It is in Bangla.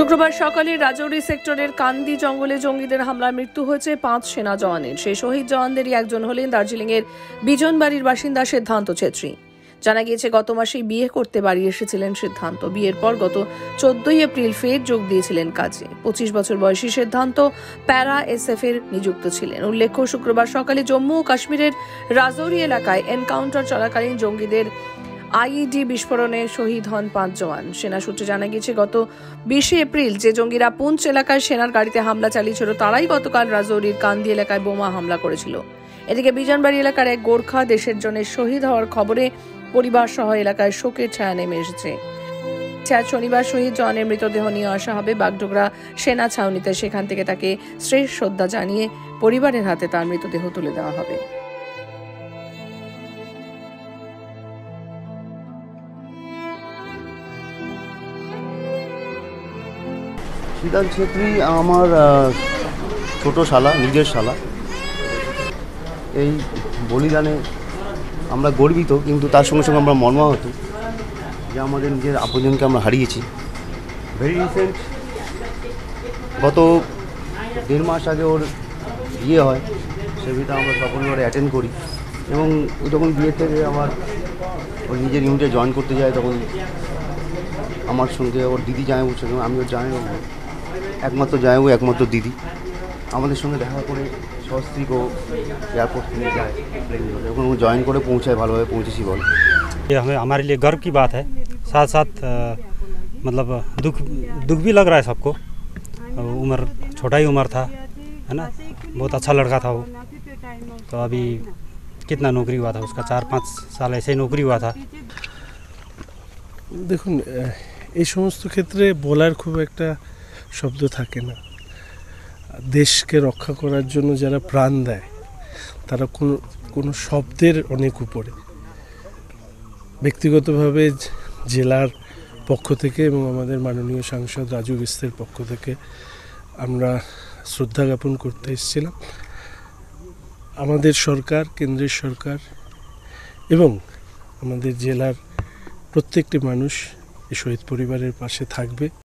শুক্রবার সকালে রাজৌরি সেক্টরের কান্দি জঙ্গলে জঙ্গিদের হামলায় মৃত্যু হয়েছে 5 সেনা জওয়ানের। সেই শহীদ জওয়ানদেরই একজন হলেন দার্জিলিংয়ের বিজনবাড়ির বাসিন্দা সিদ্ধান্ত ছেত্রী। জানা গিয়েছে গত মাসেই বিয়ে করতে বাড়ি এসেছিলেন সিদ্ধান্ত। বিয়ের পর গত 14 এপ্রিল ফের যোগ দিয়েছিলেন কাজে। 25 বছর বয়সী সিদ্ধান্ত প্যারা SF এর নিযুক্ত ছিলেন। উল্লেখ্য, শুক্রবার সকালে জম্মু ও কাশ্মীরের রাজৌরি এলাকায় এনকাউন্টার চলাকালীন জঙ্গিদের IED বিস্ফোরণে শহীদ হন 5 জওয়ান। সেনা সূত্রে জানা গেছে গত 20 এপ্রিল যে জঙ্গিরা পুঞ্চ এলাকায় সেনার গাড়িতে হামলা চালিয়েছিল তারাই গতকাল রাজৌরির কান্দি এলাকায় বোমা হামলা করেছিল। এদিকে বিজনবাড়ি এলাকার এক গোর্খা দেশের জন্য শহীদ হওয়ার খবরে পরিবার সহ এলাকায় শোকের ছায়া নেমে এসেছে। শনিবার শহীদ জওয়ানের মৃতদেহ নিয়ে আসা হবে বাগডোগরা সেনা ছাউনিতে। সেখান থেকে তাকে শেষ শ্রদ্ধা জানিয়ে পরিবারের হাতে তার মৃতদেহ তুলে দেওয়া হবে। সিদ্ধান্ত ছেত্রী আমার ছোট শালা, নিজের শালা। এই বলিদানে আমরা গর্বিত, কিন্তু তার সঙ্গে সঙ্গে আমরা মর্মাহত যে আমাদের নিজের আপনজনকে আমরা হারিয়েছি। ভেরি রিসেন্ট, গত 1.5 মাস আগে ওর বিয়ে হয়। সে বিয়েটা আমরা সকলভাবে অ্যাটেন্ড করি এবং ও যখন বিয়ে থেকে ওর নিজের ইউনিটে জয়েন করতে যায় তখন আমার সঙ্গে ওর দিদি জামাইবাবু ছিল, আমি ওর জামাইবাবু, একমাত্র জামাইবাবু, একমাত্র দিদি আমাদের সঙ্গে দেখা করে সস্ত্রীক ও एयरपोर्ट নিয়ে যায় প্লেন ধরে। যখন ও জয়েন করে পৌঁছায়, ভালোভাবে পৌঁছেছি বল। ये हमारे लिए गर्व की बात है। साथ साथ मतलब दुख भी लग रहा है सबको। उम्र छोटा ही उम्र था, है ना। बहुत अच्छा लड़का था वो। तो अभी कितना नौकरी हुआ था उसका, 4-5 साल ऐसे ही नौकरी हुआ था। দেখুন, এই সমস্ত ক্ষেত্রে বলার খুব একটা শব্দ থাকে না। দেশকে রক্ষা করার জন্য যারা প্রাণ দেয় তারা কোনো শব্দের অনেক উপরে। ব্যক্তিগতভাবে জেলার পক্ষ থেকে এবং আমাদের মাননীয় সাংসদ রাজু বিস্তের পক্ষ থেকে আমরা শ্রদ্ধা জ্ঞাপন করতে এসেছিলাম। আমাদের সরকার, কেন্দ্রের সরকার এবং আমাদের জেলার প্রত্যেকটি মানুষ এই শহীদ পরিবারের পাশে থাকবে।